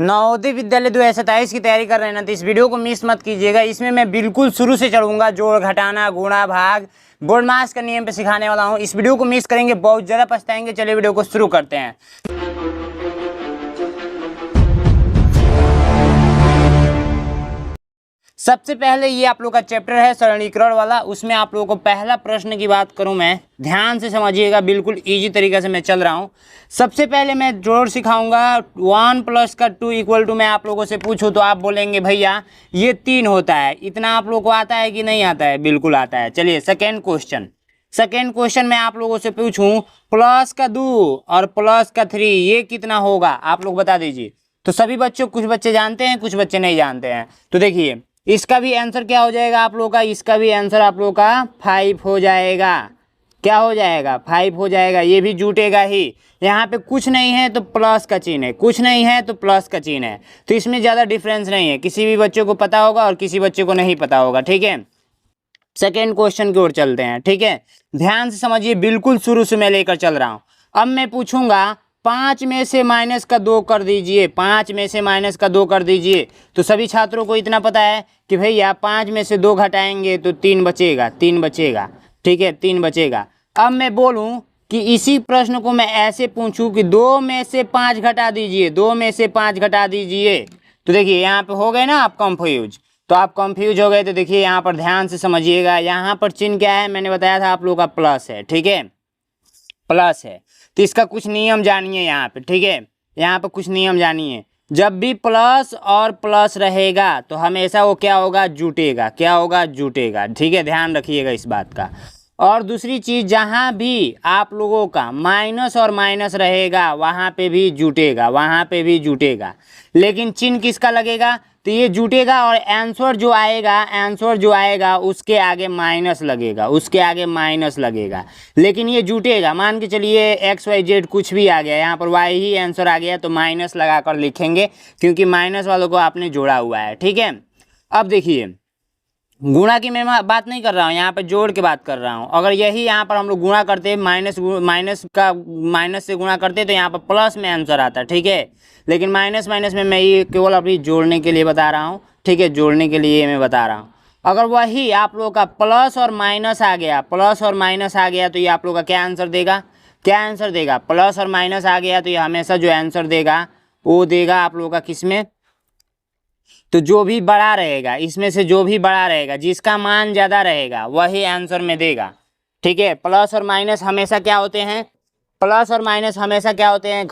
नवोदय विद्यालय 2027 की तैयारी कर रहे हैं ना, तो इस वीडियो को मिस मत कीजिएगा। इसमें मैं बिल्कुल शुरू से चलूंगा, जोड़ घटाना गुणा भाग बोर्ड मास का नियम पे सिखाने वाला हूँ। इस वीडियो को मिस करेंगे बहुत ज़्यादा पछताएंगे। चलिए वीडियो को शुरू करते हैं। सबसे पहले ये आप लोग का चैप्टर है सरलीकरण वाला, उसमें आप लोगों को पहला प्रश्न की बात करूं मैं, ध्यान से समझिएगा, बिल्कुल इजी तरीके से मैं चल रहा हूं। सबसे पहले मैं जोड़ सिखाऊंगा। 1 + का 2 = मैं आप लोगों से पूछूं तो आप बोलेंगे भैया ये 3 होता है। इतना आप लोगों को आता है कि नहीं आता है? बिल्कुल आता है। चलिए सेकेंड क्वेश्चन मैं आप लोगों से पूछूं, प्लस का 2 और प्लस का 3 ये कितना होगा? आप लोग बता दीजिए। तो सभी बच्चों, कुछ बच्चे जानते हैं कुछ बच्चे नहीं जानते हैं। तो देखिए इसका भी आंसर क्या हो जाएगा आप लोगों का? इसका भी आंसर आप लोगों का 5 हो जाएगा। क्या हो जाएगा? 5 हो जाएगा। ये भी जुटेगा ही। यहाँ पे कुछ नहीं है तो प्लस का चिन्ह है, कुछ नहीं है तो प्लस का चिन्ह है, तो इसमें ज़्यादा डिफरेंस नहीं है। किसी भी बच्चे को पता होगा और किसी बच्चे को नहीं पता होगा। ठीक है, सेकेंड क्वेश्चन की ओर चलते हैं। ठीक है, ध्यान से समझिए, बिल्कुल शुरू से मैं लेकर चल रहा हूँ। अब मैं पूछूंगा 5 में से माइनस का 2 कर दीजिए, 5 में से माइनस का 2 कर दीजिए। तो सभी छात्रों को इतना पता है कि भैया 5 में से 2 घटाएंगे तो 3 बचेगा, 3 बचेगा। ठीक है, 3 बचेगा। अब मैं बोलूं कि इसी प्रश्न को मैं ऐसे पूछूं कि 2 में से 5 घटा दीजिए, 2 में से 5 घटा दीजिए। तो देखिए यहाँ पे हो गए ना आप कंफ्यूज। तो आप कंफ्यूज हो गए तो देखिए यहाँ पर ध्यान से समझिएगा। यहाँ पर चिन्ह क्या है? मैंने बताया था आप लोगों का प्लस है। ठीक है, प्लस है। तो इसका कुछ नियम जानिए यहाँ पे। ठीक है, यहाँ पे कुछ नियम जानिए। जब भी प्लस और प्लस रहेगा तो हमेशा वो क्या होगा? जुटेगा। क्या होगा? जुटेगा। ठीक है, ध्यान रखिएगा इस बात का। और दूसरी चीज़, जहाँ भी आप लोगों का माइनस और माइनस रहेगा वहाँ पे भी जुटेगा, वहाँ पे भी जुटेगा। लेकिन चिन्ह किसका लगेगा? तो ये जुटेगा और आंसर जो आएगा उसके आगे माइनस लगेगा, उसके आगे माइनस लगेगा। लेकिन ये जुटेगा। मान के चलिए XYZ कुछ भी आ गया, यहाँ पर Y ही आंसर आ गया तो माइनस लगा कर लिखेंगे, क्योंकि माइनस वालों को आपने जोड़ा हुआ है। ठीक है, अब देखिए गुणा की मैं बात नहीं कर रहा हूँ, यहाँ पे जोड़ की बात कर रहा हूँ। अगर यही यहाँ पर हम लोग गुणा करते, माइनस से गुणा करते तो यहाँ पर प्लस में आंसर आता। ठीक है, लेकिन माइनस में मैं ये केवल अभी जोड़ने के लिए बता रहा हूँ। ठीक है, जोड़ने के लिए मैं बता रहा हूँ। अगर वही आप लोग का प्लस और माइनस आ गया, तो ये आप लोग का क्या आंसर देगा? क्या आंसर देगा? प्लस और माइनस आ गया तो ये हमेशा जो आंसर देगा वो देगा आप लोग का किस में? तो जो भी बड़ा रहेगा, इसमें से जो भी बड़ा रहेगा, जिसका मान ज़्यादा रहेगा वही आंसर में देगा। ठीक है, प्लस और माइनस हमेशा क्या होते हैं? प्लस और माइनस हमेशा क्या होते हैं?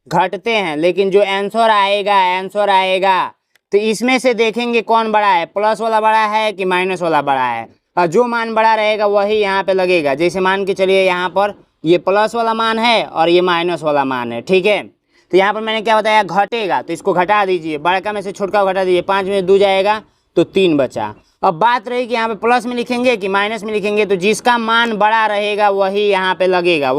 घटते हैं। लेकिन जो आंसर आएगा तो इसमें से देखेंगे कौन बड़ा है, प्लस वाला बड़ा है कि माइनस वाला बड़ा है। और जो मान बड़ा रहेगा वही यहाँ पे लगेगा। जैसे मान के चलिए यहाँ पर ये प्लस वाला मान है और ये माइनस वाला मान है। ठीक है, तो यहाँ पर मैंने क्या बताया? घटेगा, तो इसको घटा दीजिए, बड़का में से छोटका घटा दीजिए। 5 में 2 जाएगा तो 3 बचा। अब बात रही कि यहाँ पे प्लस में लिखेंगे कि माइनस में लिखेंगे, तो जिसका मान बड़ा रहेगा वही यहाँ पे लगेगा,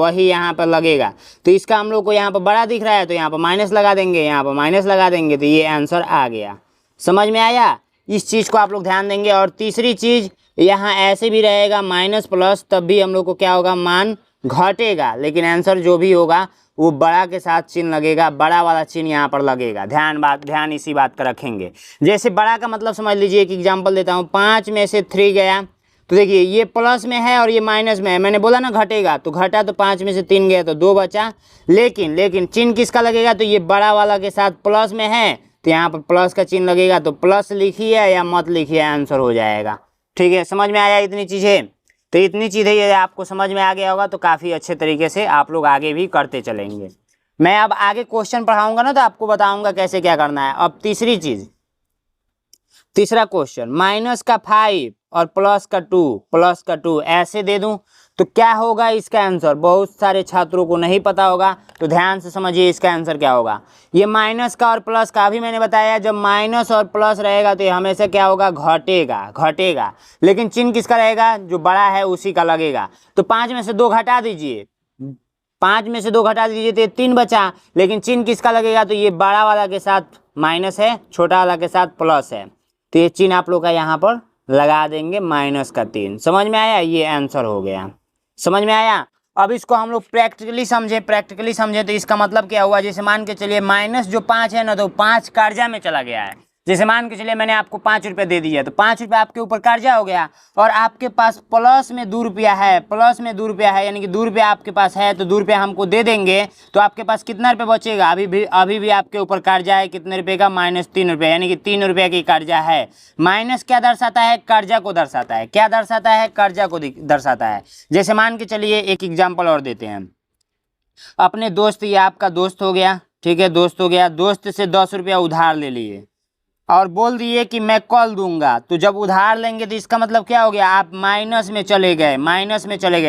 तो इसका हम लोग को यहाँ पर बड़ा दिख रहा है तो यहाँ पर माइनस लगा देंगे, यहाँ पर माइनस लगा देंगे, तो ये आंसर आ गया। समझ में आया? इस चीज़ को आप लोग ध्यान देंगे। और तीसरी चीज़, यहाँ ऐसे भी रहेगा माइनस प्लस, तब भी हम लोग को क्या होगा? मान घटेगा, लेकिन आंसर जो भी होगा वो बड़ा के साथ चिन्ह लगेगा, बड़ा वाला चिन्ह यहाँ पर लगेगा। ध्यान इसी बात का रखेंगे। जैसे बड़ा का मतलब समझ लीजिए, एक एग्जांपल देता हूँ। 5 में से 3 गया तो देखिए ये प्लस में है और ये माइनस में है। मैंने बोला ना घटेगा, तो घटा तो 5 में से 3 गया तो 2 बचा। लेकिन चिन्ह किसका लगेगा? तो ये बड़ा वाला के साथ प्लस में है तो यहाँ पर प्लस का चिन्ह लगेगा। तो प्लस लिखिए या मत लिखिए, आंसर हो जाएगा। ठीक है, समझ में आया इतनी चीज़ें? तो इतनी चीज़ें ये आपको समझ में आ गया होगा तो काफ़ी अच्छे तरीके से आप लोग आगे भी करते चलेंगे। मैं अब आगे क्वेश्चन पढ़ाऊंगा ना तो आपको बताऊंगा कैसे क्या करना है। अब तीसरा क्वेश्चन, माइनस का 5 और प्लस का 2 ऐसे दे दूं तो क्या होगा इसका आंसर? बहुत सारे छात्रों को नहीं पता होगा, तो ध्यान से समझिए इसका आंसर क्या होगा। ये माइनस का और प्लस का, अभी मैंने बताया जब माइनस और प्लस रहेगा तो ये हमेशा क्या होगा? घटेगा। लेकिन चिन्ह किसका रहेगा? जो बड़ा है उसी का लगेगा। तो 5 में से 2 घटा दीजिए, 5 में से 2 घटा दीजिए तो ये 3 बचा। लेकिन चिन्ह किसका लगेगा? तो ये बड़ा वाला के साथ माइनस है, छोटा वाला के साथ प्लस है, तो ये चिन्ह आप लोग का यहाँ पर लगा देंगे -3। समझ में आया? ये आंसर हो गया। समझ में आया? अब इसको हम लोग प्रैक्टिकली समझे तो इसका मतलब क्या हुआ, जैसे मान के चलिए माइनस जो 5 है ना, तो 5 कर्जा में चला गया है। जैसे मान के चलिए मैंने आपको 5 रुपये दे दिया, तो 5 रुपये आपके ऊपर कर्जा हो गया, और आपके पास प्लस में 2 रुपया है, यानी कि 2 रुपया आपके पास है, तो 2 रुपया हमको दे देंगे, तो आपके पास कितना रुपये बचेगा, अभी भी आपके ऊपर कर्जा है, कितने रुपये का, -3 रुपये, यानी कि 3 रुपये की कर्जा है। माइनस क्या दर्शाता है, कर्जा को दर्शाता है। क्या दर्शाता है, कर्जा को दर्शाता है। जैसे मान के चलिए एक एग्जाम्पल और देते हैं, अपने दोस्त, ये आपका दोस्त हो गया, ठीक है, दोस्त हो गया, दोस्त से 10 रुपया उधार ले लिए और बोल दिए कि मैं कल दूंगा। तो जब उधार लेंगे तो इसका मतलब क्या हो गया, आप माइनस में चले गए,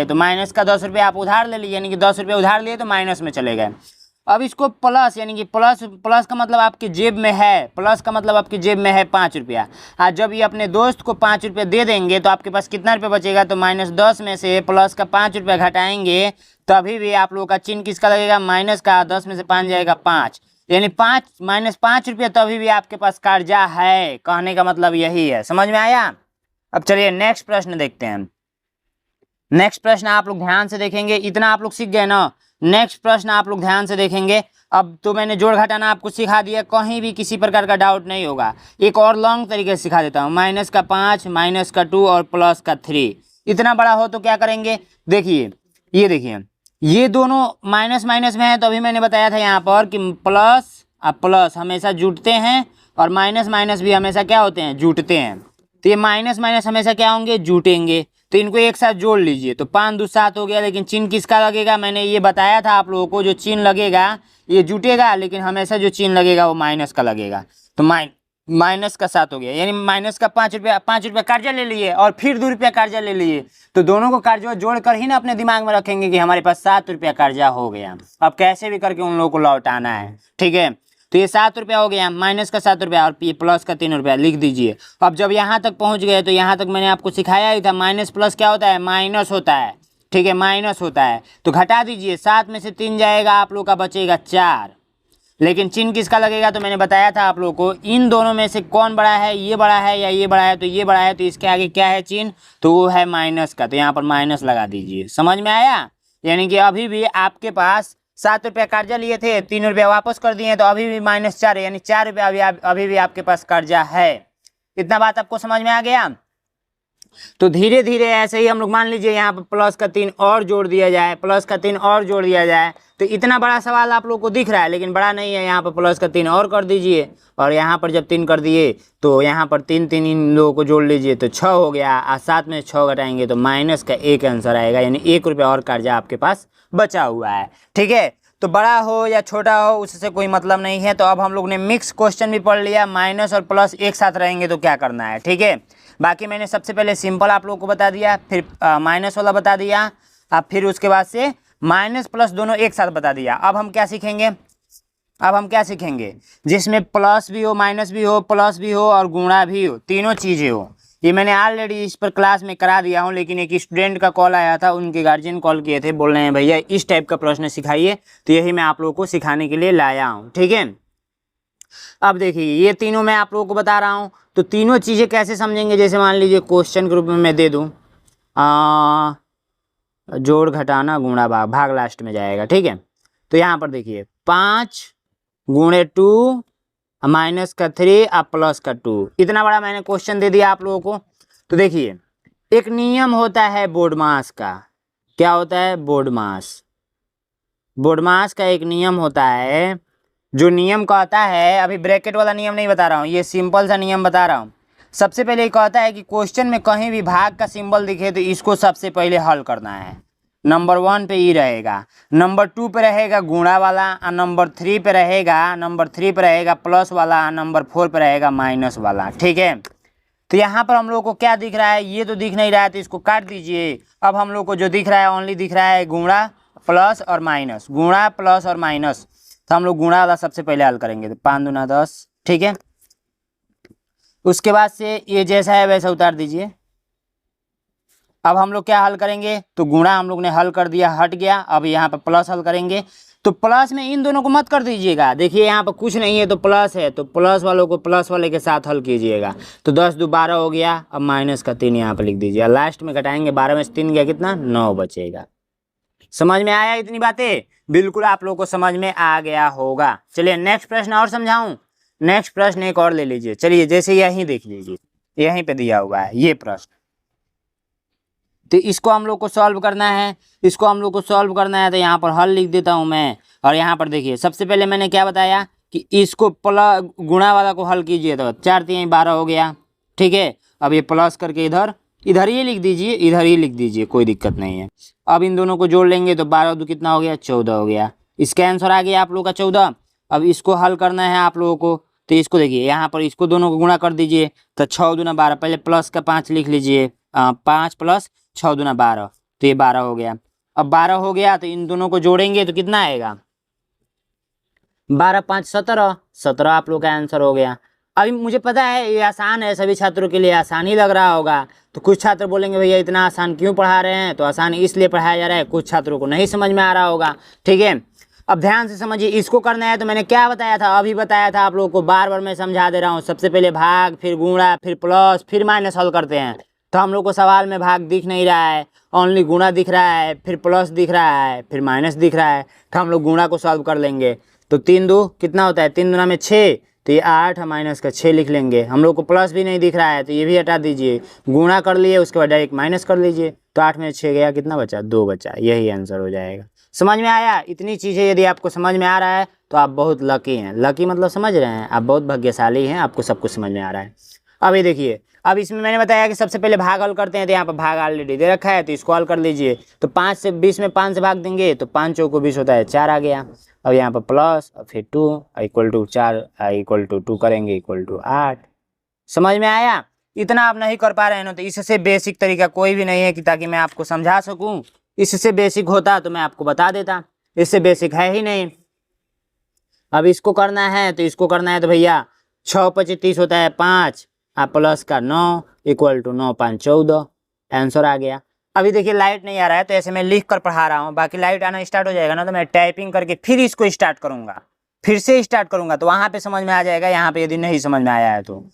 तो माइनस का 10 रुपये आप उधार ले लिए, यानी कि 10 रुपये उधार लिए तो माइनस में चले गए। अब इसको प्लस, यानी कि प्लस का मतलब आपकी जेब में है, 5 रुपया। आज जब ये अपने दोस्त को 5 रुपये दे देंगे तो आपके पास कितना रुपये बचेगा, तो -10 में से प्लस का 5 रुपया घटाएंगे, तभी भी आप लोगों का चिन्ह किसका लगेगा, माइनस का। 10 में से 5 जाएगा 5, यानी -5 रुपये, तभी भी आपके पास कर्जा है। कहने का मतलब यही है, समझ में आया। अब चलिए नेक्स्ट प्रश्न देखते हैं। नेक्स्ट प्रश्न आप लोग ध्यान से देखेंगे, इतना आप लोग सीख गए ना। नेक्स्ट प्रश्न आप लोग ध्यान से देखेंगे। अब तो मैंने जोड़ घटाना आपको सिखा दिया, कहीं भी किसी प्रकार का डाउट नहीं होगा। एक और लॉन्ग तरीके से सिखा देता हूँ, -5, -2 और +3। इतना बड़ा हो तो क्या करेंगे, देखिए, ये देखिए, ये दोनों माइनस में है, तो अभी मैंने बताया था यहाँ पर कि प्लस हमेशा जुटते हैं, और माइनस भी हमेशा क्या होते हैं, जुटते हैं। तो ये माइनस हमेशा क्या होंगे, जुटेंगे। तो इनको एक साथ जोड़ लीजिए, तो 5 2 7 हो गया। लेकिन चिन्ह किसका लगेगा, मैंने ये बताया था आप लोगों को, जो चिन्ह लगेगा ये जुटेगा, लेकिन हमेशा जो चिन्ह लगेगा वो माइनस का लगेगा। तो माइनस का 7 हो गया, यानी माइनस का 5 रुपया कर्जा ले लिए, और फिर 2 रुपया कर्जा ले लिए, तो दोनों को कर्जा जोड़ कर ही ना अपने दिमाग में रखेंगे कि हमारे पास 7 रुपया कर्जा हो गया। अब कैसे भी करके उन लोगों को लौटाना है, ठीक है। तो ये 7 रुपया हो गया, माइनस का 7 रुपया, और ये प्लस का 3 रुपया लिख दीजिए। अब जब यहाँ तक पहुँच गए, तो यहाँ तक मैंने आपको सिखाया ही था, माइनस प्लस क्या होता है, माइनस होता है, ठीक है, माइनस होता है। तो घटा दीजिए, 7 में से 3 जाएगा, आप लोग का बचेगा 4। लेकिन चिन्ह किसका लगेगा, तो मैंने बताया था आप लोगों को, इन दोनों में से कौन बड़ा है, ये बड़ा है या ये बड़ा है, तो ये बड़ा है, तो इसके आगे क्या है चिन्ह, तो वो है माइनस का। तो यहाँ पर माइनस लगा दीजिए, समझ में आया। यानी कि अभी भी आपके पास 7 रुपया कर्जा लिए थे, 3 रुपया वापस कर दिए, तो अभी भी -4 है, यानी 4 रुपया अभी भी आपके पास कर्जा है। इतना बात आपको समझ में आ गया। तो धीरे धीरे ऐसे ही हम लोग, मान लीजिए यहाँ पर प्लस का 3 और जोड़ दिया जाए, तो इतना बड़ा सवाल आप लोग को दिख रहा है, लेकिन बड़ा नहीं है। यहाँ पर प्लस का 3 और कर दीजिए, और यहाँ पर जब 3 कर दिए, तो यहाँ पर 3 इन लोगों को जोड़ लीजिए, तो 6 हो गया। और 7 में 6 घटाएंगे तो माइनस का 1 आंसर आएगा, यानी 1 रुपया और कर्जा आपके पास बचा हुआ है, ठीक है। तो बड़ा हो या छोटा हो उससे कोई मतलब नहीं है। तो अब हम लोग ने मिक्स क्वेश्चन भी पढ़ लिया, माइनस और प्लस एक साथ रहेंगे तो क्या करना है, ठीक है। बाकी मैंने सबसे पहले सिंपल आप लोगों को बता दिया, फिर माइनस वाला बता दिया, अब फिर उसके बाद से माइनस प्लस दोनों एक साथ बता दिया। अब हम क्या सीखेंगे, जिसमें प्लस भी हो, माइनस भी हो, प्लस भी हो और गुणा भी हो, तीनों चीज़ें हो। ये मैंने ऑलरेडी इस पर क्लास में करा दिया हूँ, लेकिन एक स्टूडेंट का कॉल आया था, उनके गार्जियन कॉल किए थे, बोल रहे हैं भैया इस टाइप का प्रश्न सिखाइए, तो यही मैं आप लोगों को सिखाने के लिए लाया हूँ, ठीक है। अब देखिए, ये तीनों मैं आप लोगों को बता रहा हूँ, तो तीनों चीज़ें कैसे समझेंगे, जैसे मान लीजिए क्वेश्चन के रूप में मैं दे दूँ, जोड़ घटाना गुणा भाग लास्ट में जाएगा, ठीक है। तो यहाँ पर देखिए 5 × 2 माइनस का 3 और प्लस का 2, इतना बड़ा मैंने क्वेश्चन दे दिया आप लोगों को। तो देखिए, एक नियम होता है बोर्ड मास का। क्या होता है, बोर्ड मास का एक नियम होता है, जो नियम कहता है, अभी ब्रैकेट वाला नियम नहीं बता रहा हूँ, ये सिंपल सा नियम बता रहा हूँ। सबसे पहले ये कहता है कि क्वेश्चन में कहीं भी भाग का सिंबल दिखे तो इसको सबसे पहले हल करना है। नंबर 1 पे ई रहेगा, नंबर 2 पे रहेगा गुणा वाला, और नंबर 3 पे रहेगा प्लस वाला, नंबर 4 पे रहेगा माइनस वाला, ठीक है। तो यहाँ पर हम लोग को क्या दिख रहा है, ये तो दिख नहीं रहा है, तो इसको काट दीजिए। अब हम लोग को जो दिख रहा है, ओनली दिख रहा है गुणा प्लस और माइनस, तो हम लोग गुणा वाला सबसे पहले हल करेंगे। तो 5 दूना 10, ठीक है। उसके बाद से ये जैसा है वैसा उतार दीजिए। अब हम लोग क्या हल करेंगे, तो गुणा हम लोग ने हल कर दिया, हट गया। अब यहाँ पर प्लस हल करेंगे, तो प्लस में इन दोनों को मत कर दीजिएगा। देखिए यहाँ पर कुछ नहीं है तो प्लस है, तो प्लस वालों को प्लस वाले के साथ हल कीजिएगा। तो 10 2 12 हो गया। अब माइनस का 3 यहाँ पर लिख दीजिए, लास्ट में घटाएंगे, 12 में से 3 गया कितना, 9 बचेगा। समझ में आया इतनी बातें? बिल्कुल आप लोगों को समझ में आ गया होगा। चलिए नेक्स्ट प्रश्न और समझाऊं। नेक्स्ट प्रश्न एक और ले लीजिए। चलिए जैसे यही देख लीजिए, यहीं पे दिया हुआ है ये प्रश्न, तो इसको हम लोग को सॉल्व करना है। इसको हम लोग को सॉल्व करना है तो यहाँ पर हल लिख देता हूँ मैं। और यहाँ पर देखिए सबसे पहले मैंने क्या बताया कि इसको प्लस गुणा वाला को हल कीजिए तो 4 3 12 हो गया। ठीक है, अब ये प्लस करके इधर इधर ही लिख दीजिए, इधर ही लिख दीजिए, कोई दिक्कत नहीं है। अब इन दोनों को जोड़ लेंगे तो 12 2 कितना हो गया, 14 हो गया। इसका आंसर आ गया आप लोग का 14। अब इसको हल करना है आप लोगों को, तो इसको देखिए यहाँ पर इसको दोनों को गुणा कर दीजिए तो 6 दूना 12, पहले प्लस का 5 लिख लीजिए, 5 प्लस 6 दूना 12, तो ये 12 हो गया। अब 12 हो गया तो इन दोनों को जोड़ेंगे तो कितना आएगा, 12 5 17, 17 आप लोग का आंसर हो गया। अभी मुझे पता है ये आसान है, सभी छात्रों के लिए आसान ही लग रहा होगा। तो कुछ छात्र बोलेंगे भैया इतना आसान क्यों पढ़ा रहे हैं, तो आसान इसलिए पढ़ाया जा रहा है, कुछ छात्रों को नहीं समझ में आ रहा होगा। ठीक है, अब ध्यान से समझिए। इसको करना है तो मैंने क्या बताया था, अभी बताया था आप लोगों को, बार बार मैं समझा दे रहा हूँ। सबसे पहले भाग, फिर गुणा, फिर प्लस, फिर माइनस हल करते हैं। तो हम लोग को सवाल में भाग दिख नहीं रहा है, ओनली गुणा दिख रहा है, फिर प्लस दिख रहा है, फिर माइनस दिख रहा है। तो हम लोग गुणा को सॉल्व कर लेंगे। तो 3 2 कितना होता है, 3 दूना में 6, तो ये 8 माइनस का 6 लिख लेंगे। हम लोग को प्लस भी नहीं दिख रहा है तो ये भी हटा दीजिए, गुणा कर लिए उसके बाद डायरेक्ट माइनस कर लीजिए। तो 8 में 6 गया, कितना बचा, 2 बचा। यही आंसर हो जाएगा। समझ में आया? इतनी चीज़ें यदि आपको समझ में आ रहा है तो आप बहुत लकी हैं। लकी मतलब समझ रहे हैं, आप बहुत भाग्यशाली हैं, आपको सब कुछ समझ में आ रहा है। अब ये देखिए, अब इसमें मैंने बताया कि सबसे पहले भाग हल करते हैं, तो यहाँ पर भाग ऑलरेडी दे रखा है तो इसको हल कर लीजिए। तो 5 से 20 में 5 से भाग देंगे तो 5 चौको 20 होता है, 4 आ गया। अब यहाँ पर प्लस और फिर 2 इक्वल टू 4 इक्वल टू 2 करेंगे इक्वल टू 8। समझ में आया? इतना आप नहीं कर पा रहे हैं ना, तो इससे बेसिक तरीका कोई भी नहीं है कि ताकि मैं आपको समझा सकूं। इससे बेसिक होता तो मैं आपको बता देता, इससे बेसिक है ही नहीं। अब इसको करना है तो इसको करना है तो भैया 6 25 30 होता है 5, आप प्लस का 9 इक्वल टू 9 5 14, आंसर आ गया। अभी देखिए लाइट नहीं आ रहा है तो ऐसे मैं लिख कर पढ़ा रहा हूँ, बाकी लाइट आना स्टार्ट हो जाएगा ना तो मैं टाइपिंग करके फिर इसको स्टार्ट करूँगा, फिर से स्टार्ट करूँगा, तो वहाँ पे समझ में आ जाएगा। यहाँ पे यदि नहीं समझ में आया है तो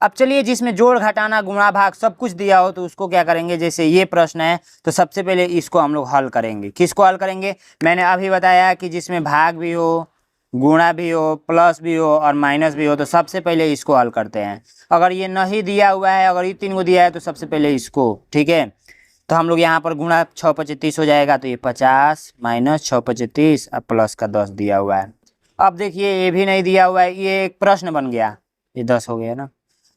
अब चलिए, जिसमें जोड़ घटाना गुणा भाग सब कुछ दिया हो तो उसको क्या करेंगे, जैसे ये प्रश्न है तो सबसे पहले इसको हम लोग हल करेंगे। किसको हल करेंगे, मैंने अभी बताया कि जिसमें भाग भी हो, गुणा भी हो, प्लस भी हो और माइनस भी हो, तो सबसे पहले इसको हल करते हैं। अगर ये नहीं दिया हुआ है, अगर ये 3 को दिया है तो सबसे पहले इसको। ठीक है, तो हम लोग यहाँ पर गुणा 6 25 30 हो जाएगा, तो ये 50 माइनस 6 25 30 और प्लस का 10 दिया हुआ है। अब देखिए ये भी नहीं दिया हुआ है, ये एक प्रश्न बन गया, ये 10 हो गया ना,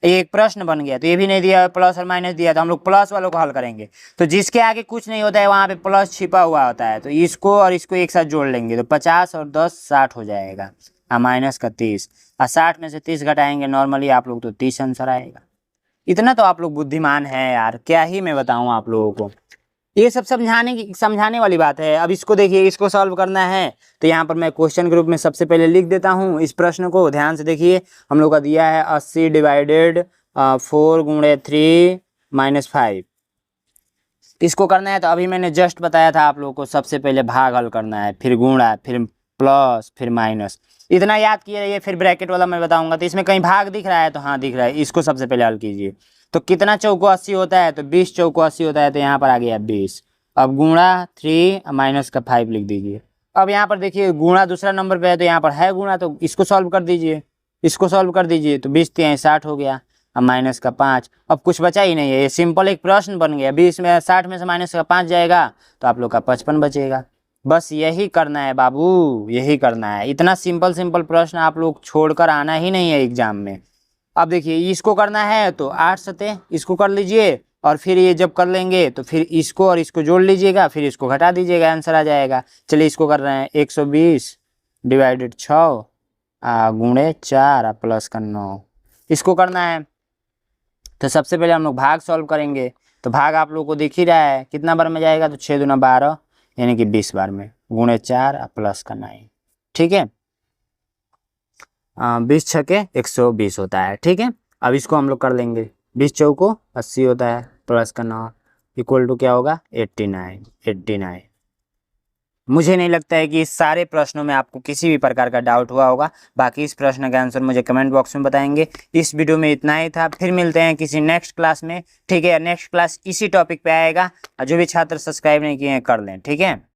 ये एक प्रश्न बन गया। तो ये भी नहीं दिया, प्लस और माइनस दिया, तो हम लोग प्लस वालों को हल करेंगे। तो जिसके आगे कुछ नहीं होता है वहाँ पे प्लस छिपा हुआ होता है, तो इसको और इसको एक साथ जोड़ लेंगे तो 50 और 10 60 हो जाएगा, और माइनस का 30, और 60 में से 30 घटाएंगे नॉर्मली आप लोग तो 30 आंसर आएगा। इतना तो आप लोग बुद्धिमान हैं यार, क्या ही मैं बताऊँ आप लोगों को, ये सब समझाने वाली बात है। अब इसको देखिए, इसको सॉल्व करना है तो यहाँ पर मैं क्वेश्चन के रूप में सबसे पहले लिख देता हूँ इस प्रश्न को। ध्यान से देखिए, हम लोग का दिया है 80 डिवाइडेड 4 गुणे 3 माइनस 5। इसको करना है तो अभी मैंने जस्ट बताया था आप लोगों को, सबसे पहले भाग हल करना है, फिर गुणा, फिर प्लस, फिर माइनस। इतना याद किए रहिए, फिर ब्रैकेट वाला मैं बताऊंगा। तो इसमें कहीं भाग दिख रहा है तो हाँ दिख रहा है, इसको सबसे पहले हल कीजिए। तो कितना चौको 80 होता है, तो 20 चौको 80 होता है, तो यहाँ पर आ गया 20। अब गुणा 3 माइनस का 5 लिख दीजिए। अब यहाँ पर देखिए गुणा दूसरा नंबर पे है तो यहाँ पर है गुणा, तो इसको सॉल्व कर दीजिए, इसको सॉल्व कर दीजिए। तो 20 3 60 हो गया, अब माइनस का 5, अब कुछ बचा ही नहीं है, ये सिंपल एक प्रश्न बन गया। 20 में 60 में से माइनस का 5 जाएगा तो आप लोग का 55 बचेगा। बस यही करना है बाबू, यही करना है। इतना सिंपल प्रश्न आप लोग छोड़कर आना ही नहीं है एग्जाम में। अब देखिए इसको करना है तो 8 सते इसको कर लीजिए, और फिर ये जब कर लेंगे तो फिर इसको और इसको जोड़ लीजिएगा, फिर इसको घटा दीजिएगा, आंसर आ जाएगा। चलिए इसको कर रहे हैं, 120 डिवाइडेड 6 गुणे 4 प्लस का 9, इसको करना है। तो सबसे पहले हम लोग भाग सॉल्व करेंगे। तो भाग आप लोगों को दिख ही रहा है, कितना बार में जाएगा, तो 6 दूना 12 यानी कि 20 बार में, गुणे 4 प्लस का 9। ठीक है, 20 छके 120 होता है। ठीक है, अब इसको हम लोग कर लेंगे, 20 चौको 80 होता है, प्लस का 9 इक्वल टू क्या होगा, 89। मुझे नहीं लगता है कि इस सारे प्रश्नों में आपको किसी भी प्रकार का डाउट हुआ होगा। बाकी इस प्रश्न का आंसर मुझे कमेंट बॉक्स में बताएंगे। इस वीडियो में इतना ही था, फिर मिलते हैं किसी नेक्स्ट क्लास में। ठीक है, नेक्स्ट क्लास इसी टॉपिक पे आएगा, जो भी छात्र सब्सक्राइब नहीं किए हैं कर लें। ठीक है।